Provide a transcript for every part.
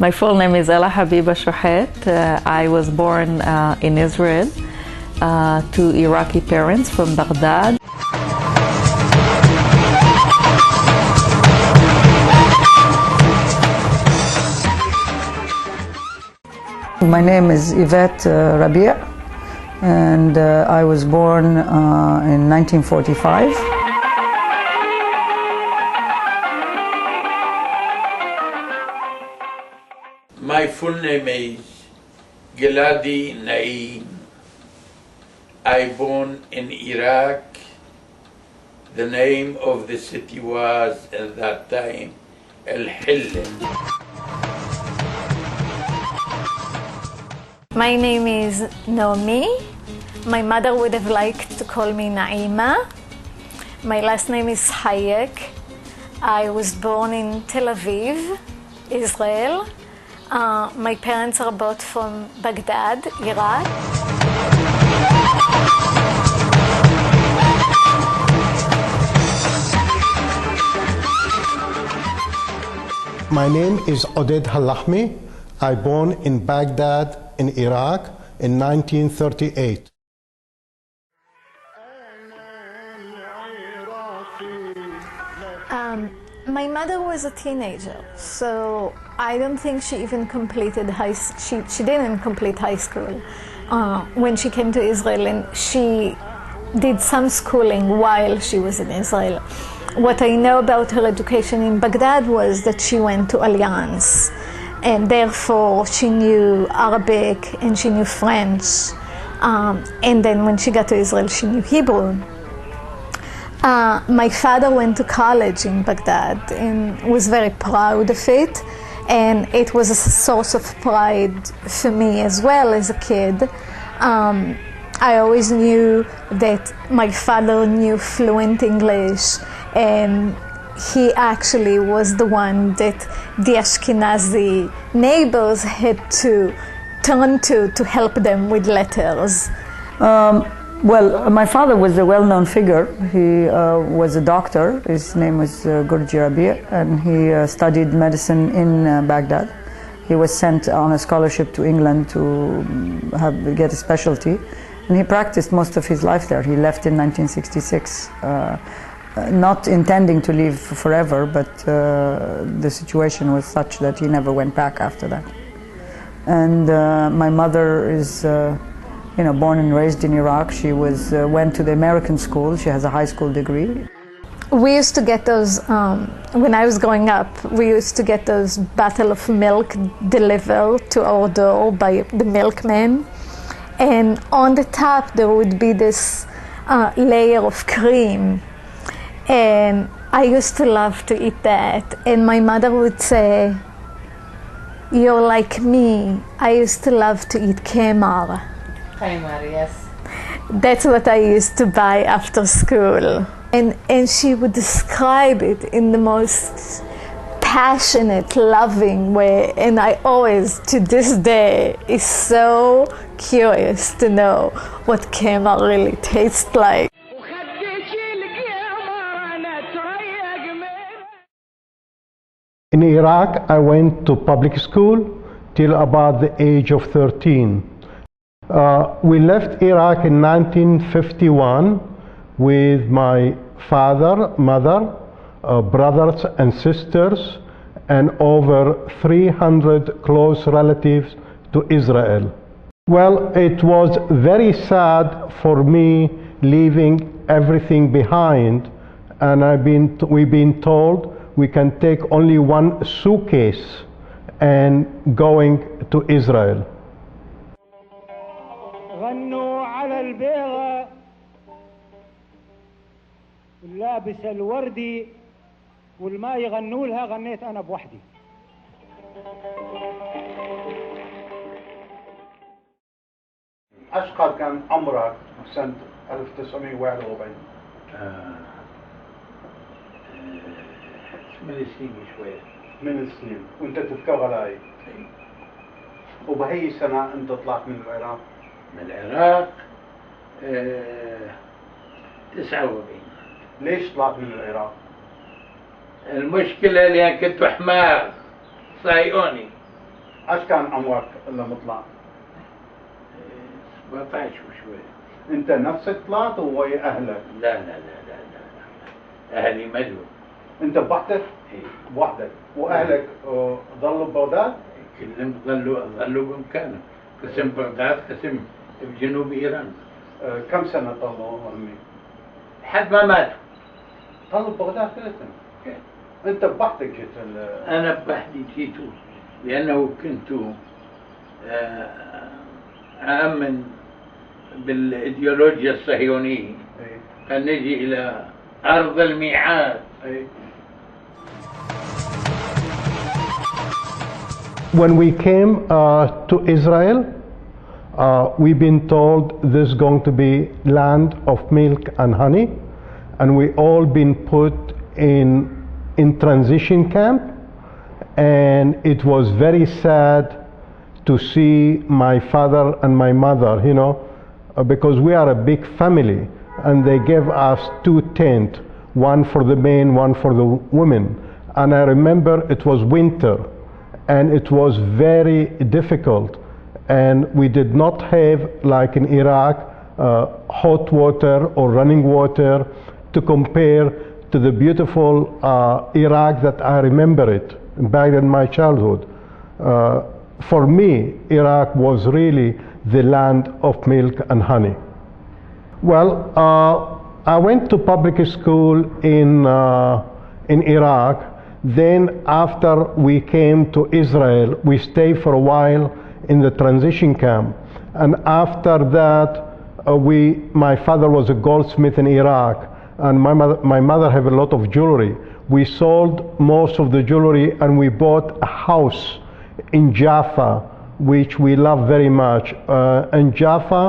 My full name is Ella Habiba Shohat. I was born in Israel to Iraqi parents from Baghdad. My name is Yvette Raby, and I was born in 1945. My full name is Giladi Naeem. I born in Iraq. The name of the city was at that time Al-Hilm. My name is Naomi. My mother would have liked to call me Naeema. My last name is Itzhaik. I was born in Tel Aviv, Israel. My parents are both from Baghdad, Iraq. My name is Oded Halahmy. I born in Baghdad in Iraq in 1938. My mother was a teenager, so I don't think she even completed she didn't complete high school when she came to Israel, and she did some schooling while she was in Israel. What I know about her education in Baghdad was that she went to Alliance, and therefore she knew Arabic and she knew French, and then when she got to Israel she knew Hebrew. My father went to college in Baghdad and was very proud of it, and it was a source of pride for me as well as a kid. I always knew that my father knew fluent English, and he actually was the one that the Ashkenazi neighbors had to turn to help them with letters. Well, my father was a well-known figure. He was a doctor. His name was Oded Raby, and he studied medicine in Baghdad. He was sent on a scholarship to England to get a specialty, and he practiced most of his life there. He left in 1966, not intending to leave forever, but the situation was such that he never went back after that. And my mother is born and raised in Iraq. She went to the American school. She has a high school degree. We used to get those, when I was growing up, we used to get those bottle of milk delivered to our door by the milkman. And on the top there would be this layer of cream. And I used to love to eat that. And my mother would say, "You're like me. I used to love to eat kemar." Yes. That's what I used to buy after school. And she would describe it in the most passionate, loving way. And I always, to this day, is so curious to know what kemar really tastes like. In Iraq, I went to public school till about the age of 13. We left Iraq in 1951 with my father, mother, brothers and sisters, and over 300 close relatives to Israel. Well, it was very sad for me leaving everything behind, and we've been told we can take only one suitcase and going to Israel. غنوا على البيضة واللابسة الوردي والما يغنوا لها غنيت أنا بوحدي. أشقر كان عمرك سنة 1941؟ 8 سنين شوية. 8 سنين، وأنت تذكرها هاي؟ وبهي سنة أنت طلعت من العراق؟ من العراق 49. ليش طلعت من العراق؟ المشكلة اللي أنا كنت حمار صهيوني ايش كان عمرك لما طلعت؟ 17 وشوي. انت نفسك طلعت ويا اهلك؟ لا اهلي مدوا. انت بوحدك؟ إيه. بوحدك واهلك ضلوا ببغداد؟ كلهم ظلوا بمكانهم، قسم بغداد قسم بجنوب ايران. كم سنه ضلوا امي؟ لحد ما ماتوا. ضلوا ببغداد 3 سنين. انت بوحدك جيت انا بوحدي جيت لانه كنت آمن بالايديولوجيا الصهيونيه. كان نجي الى ارض الميعاد. When we came to Israel, we've been told this is going to be land of milk and honey, and we all been put in transition camp, and it was very sad to see my father and my mother, you know, because we are a big family, and they gave us 2 tents, one for the men, one for the women, and I remember it was winter, and it was very difficult, and we did not have, like in Iraq, hot water or running water to compare to the beautiful Iraq that I remember it back in my childhood. For me, Iraq was really the land of milk and honey. Well, I went to public school in Iraq. Then after we came to Israel, we stayed for a while in the transition camp. And after that, my father was a goldsmith in Iraq, and my mother had a lot of jewelry. We sold most of the jewelry, and we bought a house in Jaffa, which we love very much. And Jaffa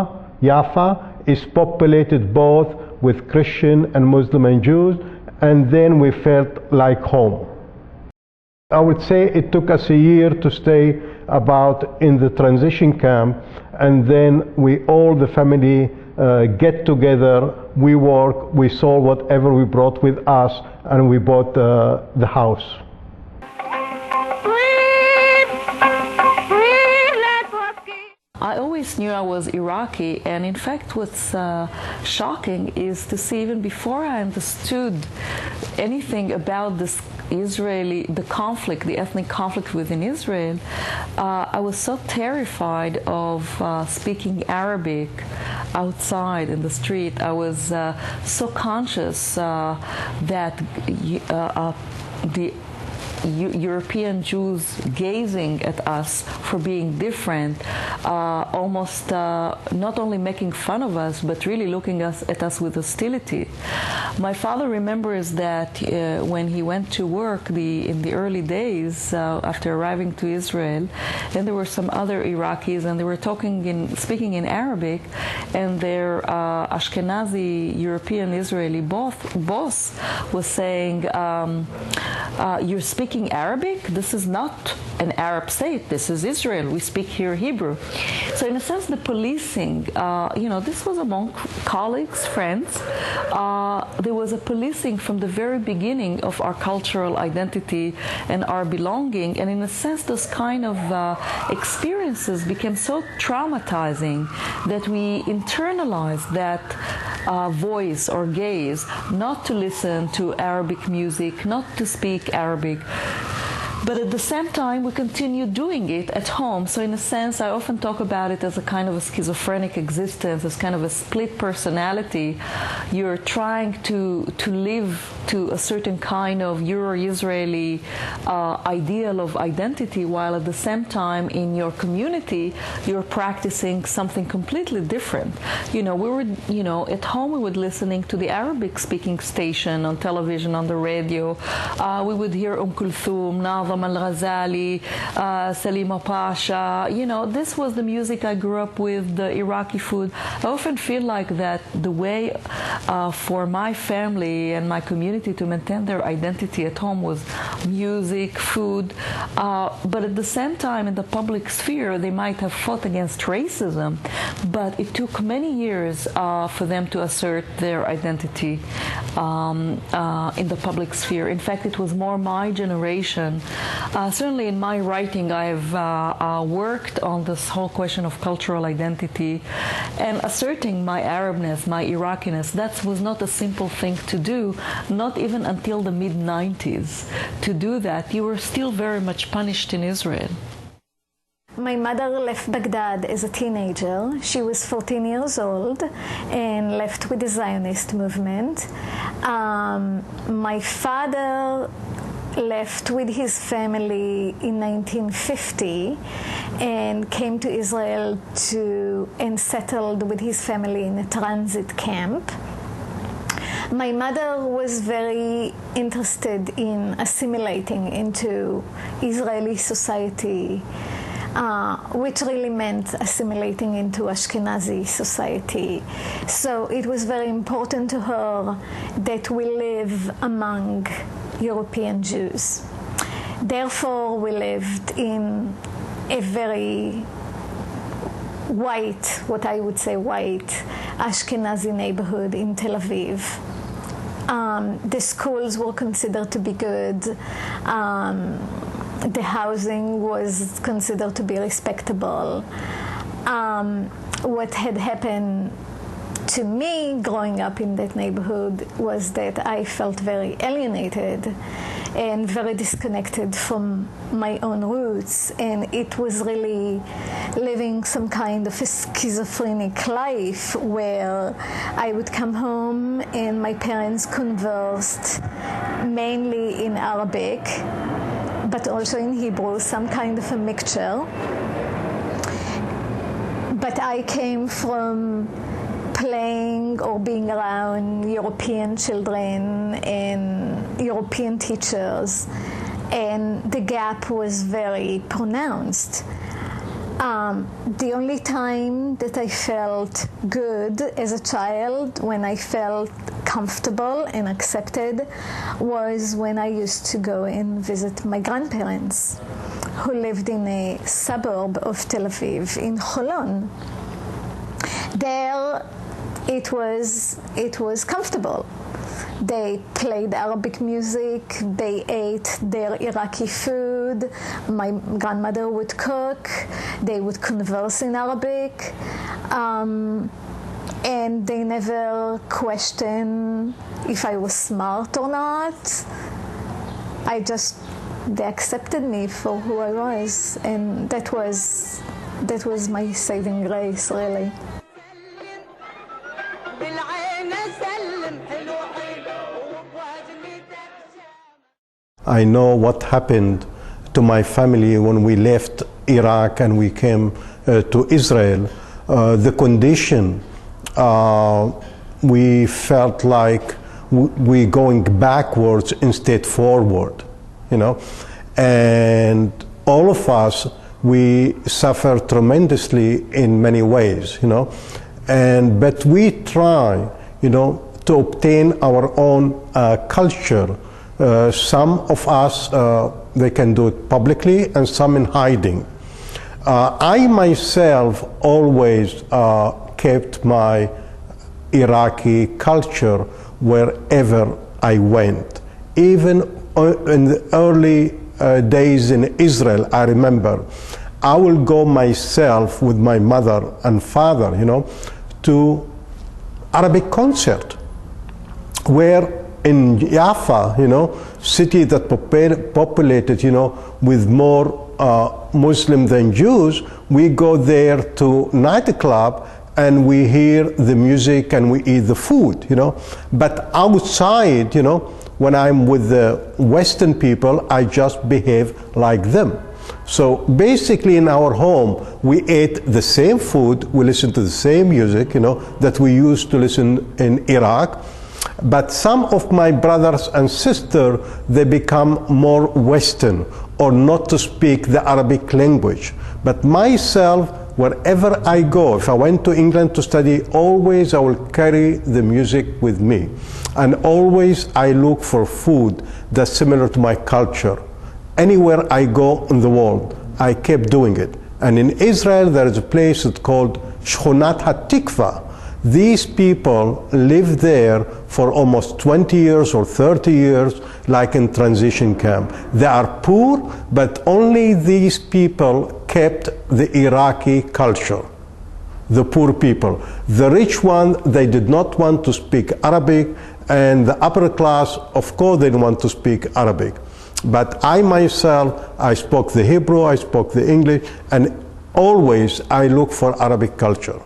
is populated both with Christian and Muslim and Jews, and then we felt like home. I would say it took us a year to stay about in the transition camp, and then we all the family get together, we work, we sold whatever we brought with us, and we bought the house. I always knew I was Iraqi, and in fact what's shocking is to see even before I understood anything about this the conflict, the ethnic conflict within Israel, I was so terrified of speaking Arabic outside in the street. I was so conscious that the European Jews gazing at us for being different, almost not only making fun of us, but really looking at us with hostility. My father remembers that when he went to work in the early days after arriving to Israel, and there were some other Iraqis, and they were speaking in Arabic, and their Ashkenazi European Israeli boss was saying, "You're speaking Arabic? This is not an Arab state. This is Israel. We speak here Hebrew." So in a sense, the policing, this was among colleagues, friends. There was a policing from the very beginning of our cultural identity and our belonging. And in a sense, those kind of experiences became so traumatizing that we internalized that voice or gaze, not to listen to Arabic music, not to speak Arabic. But at the same time, we continue doing it at home. So in a sense, I often talk about it as a kind of a schizophrenic existence, as kind of a split personality. You're trying to live to a certain kind of Euro-Israeli ideal of identity, while at the same time in your community, you're practicing something completely different. We were, at home we would listening to the Arabic-speaking station on television, on the radio. We would hear Kulthum, Nazam al-Ghazali, Salima Pasha. This was the music I grew up with, the Iraqi food. I often feel like that the way for my family and my community to maintain their identity at home was music, food, but at the same time in the public sphere they might have fought against racism, but it took many years for them to assert their identity in the public sphere. In fact, it was more my generation Certainly in my writing, I've worked on this whole question of cultural identity and asserting my Arabness, my Irakiness. That was not a simple thing to do, not even until the mid-90s. To do that, you were still very much punished in Israel. My mother left Baghdad as a teenager. She was 14 years old and left with the Zionist movement. My father left with his family in 1950 and came to Israel and settled with his family in a transit camp. My mother was very interested in assimilating into Israeli society, which really meant assimilating into Ashkenazi society. So it was very important to her that we live among European Jews. Therefore, we lived in a very white, what I would say white, Ashkenazi neighborhood in Tel Aviv. The schools were considered to be good. The housing was considered to be respectable. What had happened to me growing up in that neighborhood was that I felt very alienated and very disconnected from my own roots, and it was really living some kind of a schizophrenic life where I would come home and my parents conversed mainly in Arabic, but also in Hebrew, some kind of a mixture. But I came from playing or being around European children and European teachers, and the gap was very pronounced. The only time that I felt good as a child, when I felt comfortable and accepted, was when I used to go and visit my grandparents, who lived in a suburb of Tel Aviv, in Holon. There, it was comfortable. They played Arabic music, they ate their Iraqi food, my grandmother would cook, they would converse in Arabic, and they never questioned if I was smart or not. They accepted me for who I was, and that was my saving grace, really. I know what happened to my family when we left Iraq and we came to Israel. The condition, we felt like we're going backwards instead forward, you know. And all of us, we suffer tremendously in many ways, you know. But we try, you know, to obtain our own culture. Some of us, they can do it publicly, and some in hiding. I myself always kept my Iraqi culture wherever I went. Even in the early days in Israel, I remember, I will go myself with my mother and father, you know, to Arabic concert, where in Jaffa, you know, city that populated, you know, with more Muslim than Jews, we go there to nightclub and we hear the music and we eat the food, you know. But outside, you know, when I'm with the Western people, I just behave like them. So basically in our home, we ate the same food, we listened to the same music, you know, that we used to listen in Iraq. But some of my brothers and sisters, they become more Western, or not to speak the Arabic language. But myself, wherever I go, if I went to England to study, always I will carry the music with me. And always I look for food that's similar to my culture. Anywhere I go in the world, I kept doing it. And in Israel, there is a place it's called Shohat HaTikva. These people live there for almost 20 years or 30 years, like in transition camp. They are poor, but only these people kept the Iraqi culture. The poor people. The rich one, they did not want to speak Arabic, and the upper class, of course, they didn't want to speak Arabic. But I myself, I spoke the Hebrew, I spoke the English, and always I look for Arabic culture.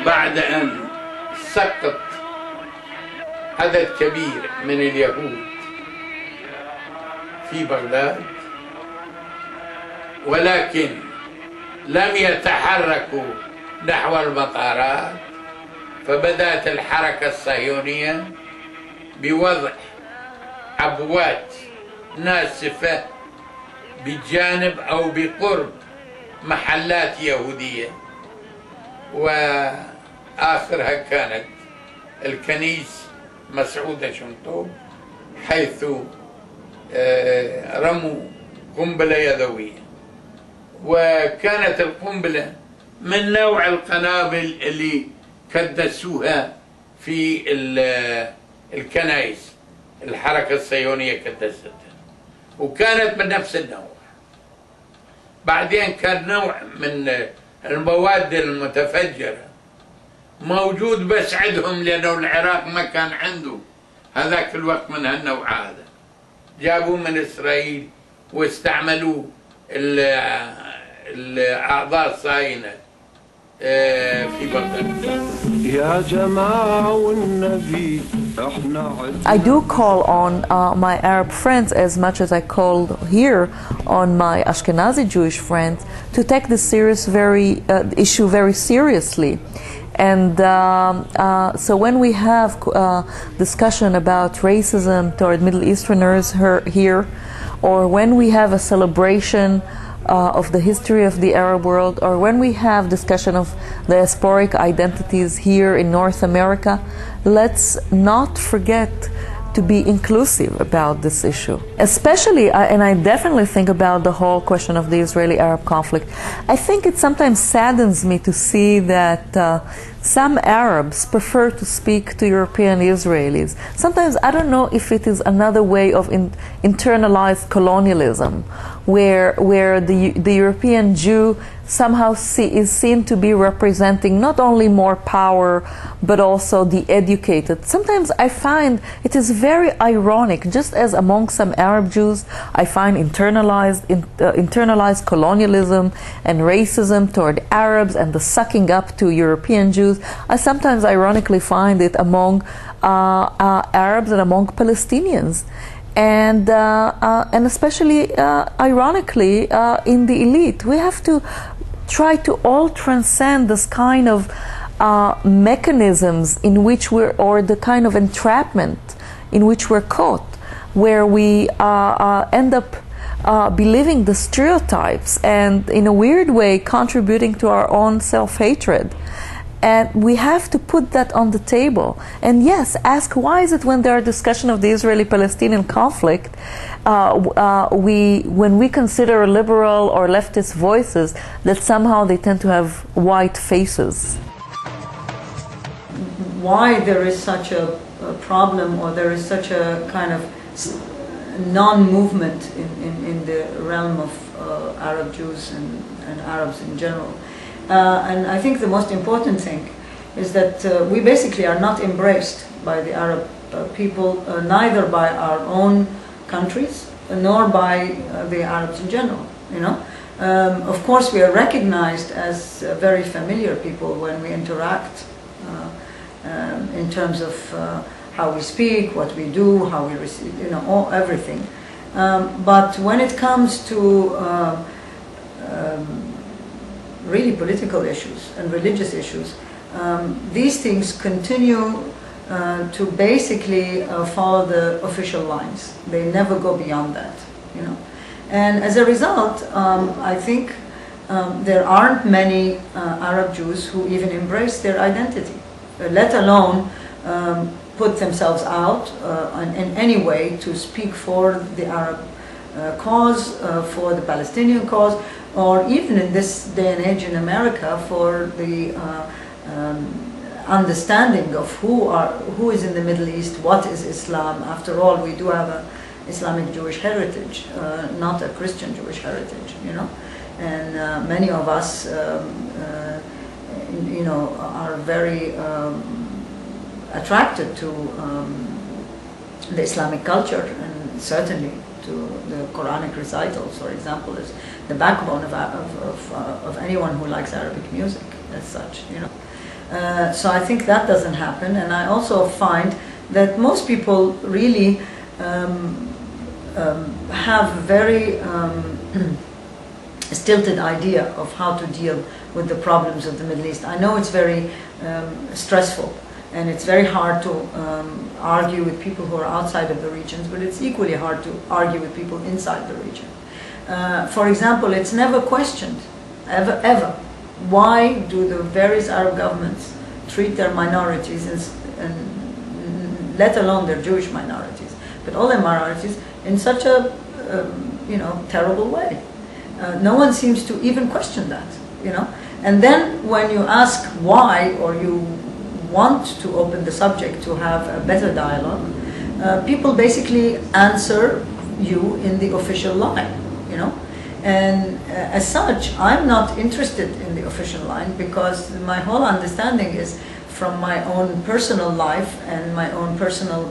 بعد أن سقط عدد كبير من اليهود في بغداد، ولكن لم يتحركوا نحو المطارات، فبدأت الحركة الصهيونية بوضع عبوات ناسفة بجانب أو بقرب محلات يهودية، وآخرها كانت الكنيس مسعودة شنطوب، حيث رموا قنبلة يدوية، وكانت القنبلة من نوع القنابل اللي كدسوها في الكنائس، الحركة الصهيونية كدستها، وكانت من نفس النوع. بعدين كان نوع من المواد المتفجرة موجود بس عندهم، لأنه العراق ما كان عنده هذاك الوقت من هالنوع هذا، جابوه من إسرائيل واستعملوه الأعضاء الصهاينة في بغداد. يا جماعة والنبي I do call on my Arab friends as much as I called here on my Ashkenazi Jewish friends to take this issue very seriously. And so when we have discussion about racism toward Middle Easterners here, or when we have a celebration of the history of the Arab world, or when we have discussion of diasporic identities here in North America, let's not forget to be inclusive about this issue. Especially, and I definitely think about the whole question of the Israeli-Arab conflict. I think it sometimes saddens me to see that some Arabs prefer to speak to European Israelis. Sometimes I don't know if it is another way of internalized colonialism, where the European Jew somehow is seen to be representing not only more power but also the educated. Sometimes I find it is very ironic, just as among some Arab Jews I find internalized colonialism and racism toward Arabs and the sucking up to European Jews. I sometimes ironically find it among Arabs and among Palestinians. And especially ironically in the elite. We have to try to all transcend this kind of mechanisms in which or the kind of entrapment in which we're caught, where we end up believing the stereotypes and in a weird way contributing to our own self-hatred. And we have to put that on the table. And yes, ask why is it when there are discussion of the Israeli-Palestinian conflict, when we consider liberal or leftist voices, that somehow they tend to have white faces. Why there is such a problem, or there is such a kind of non-movement in the realm of Arab Jews and Arabs in general. And I think the most important thing is that we basically are not embraced by the Arab people, neither by our own countries nor by the Arabs in general. You know, of course, we are recognized as very familiar people when we interact in terms of how we speak, what we do, how we receive, you know, everything. But when it comes to really political issues and religious issues, these things continue to basically follow the official lines. They never go beyond that, you know. And as a result, I think there aren't many Arab Jews who even embrace their identity, let alone put themselves out in any way to speak for the Arab cause, for the Palestinian cause, or even in this day and age in America for the understanding of who is in the Middle East, what is Islam. After all, we do have an Islamic Jewish heritage, not a Christian Jewish heritage, you know. And many of us, you know, are very attracted to the Islamic culture, and certainly to the Quranic recitals, for example, is the backbone of anyone who likes Arabic music as such, you know. So I think that doesn't happen, and I also find that most people really have very stilted idea of how to deal with the problems of the Middle East. I know it's very stressful, and it's very hard to argue with people who are outside of the regions, but it's equally hard to argue with people inside the region. For example, it's never questioned, ever, why do the various Arab governments treat their minorities, and let alone their Jewish minorities, but all their minorities, in such a you know, terrible way. No one seems to even question that, you know. And then when you ask why, or you want to open the subject to have a better dialogue, people basically answer you in the official line, you know. And as such, I'm not interested in the official line, because my whole understanding is from my own personal life and my own personal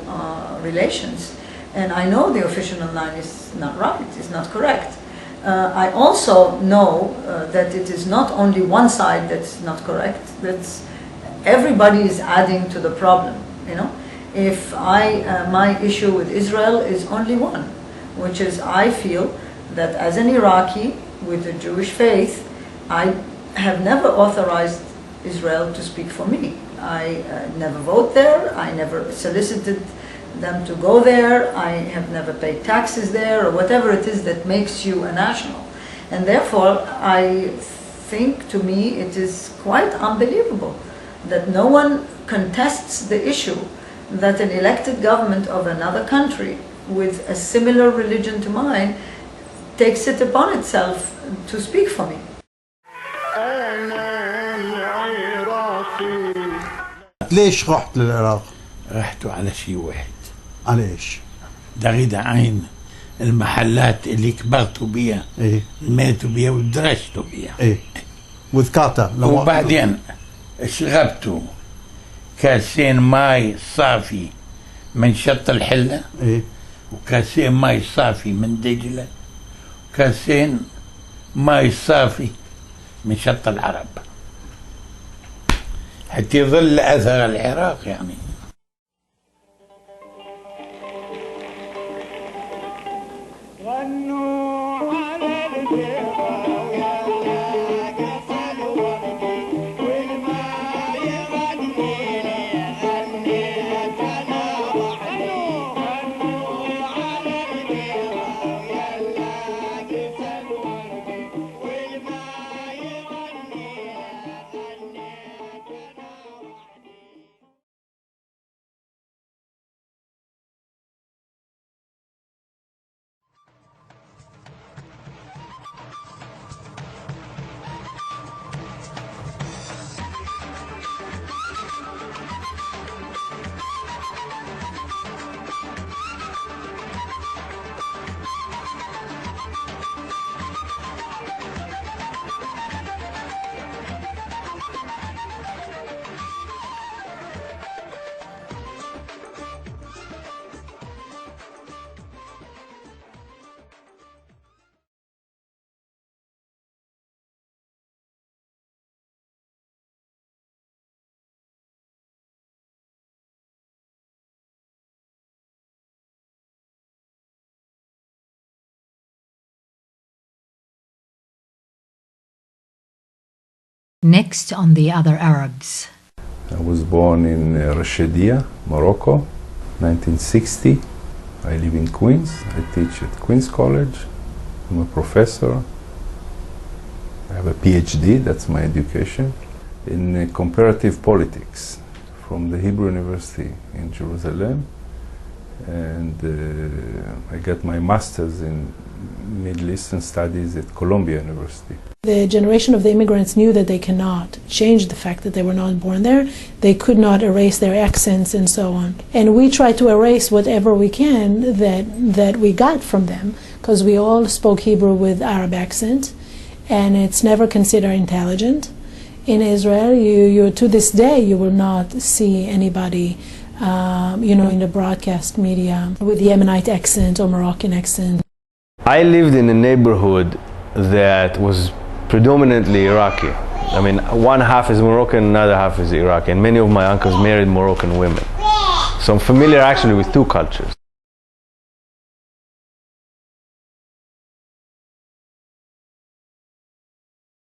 relations. And I know the official line is not right, is not correct. I also know that it is not only one side that's not correct, that's everybody is adding to the problem, you know. If my issue with Israel is only one, which is I feel that as an Iraqi with the Jewish faith, I have never authorized Israel to speak for me. I never vote there, I never solicited them to go there, I have never paid taxes there, or whatever it is that makes you a national. And therefore, I think, to me, it is quite unbelievable that no one contests the issue that an elected government of another country with a similar religion to mine takes it upon itself to speak for me. ليش رحت للعراق؟ رحت على شيء واحد. على ايش؟ دغيد عين المحلات اللي كبرتوا بيها، ايه ماتوا بيها ودرجتوا بيها. ايه وذكرتها. وبعدين شربتوا كاسين ماي صافي من شط الحلة، ايه وكاسين ماي صافي من دجلة، وكاسين ماي صافي من شط العرب، حتى يظل أثر العراق يعني. Next on The Other Arabs. I was born in Rashidia, Morocco, 1960. I live in Queens. I teach at Queens College. I'm a professor. I have a PhD, that's my education, in comparative politics from the Hebrew University in Jerusalem. and I got my master's in Middle Eastern Studies at Columbia University. The generation of the immigrants knew that they cannot change the fact that they were not born there. They could not erase their accents and so on. And we try to erase whatever we can that we got from them, because we all spoke Hebrew with Arab accent, and it's never considered intelligent. In Israel, you to this day, you will not see anybody, in the broadcast media with Yemenite accent or Moroccan accent. I lived in a neighborhood that was predominantly Iraqi. I mean, one half is Moroccan, another half is Iraqi, and many of my uncles married Moroccan women. So I'm familiar actually with two cultures.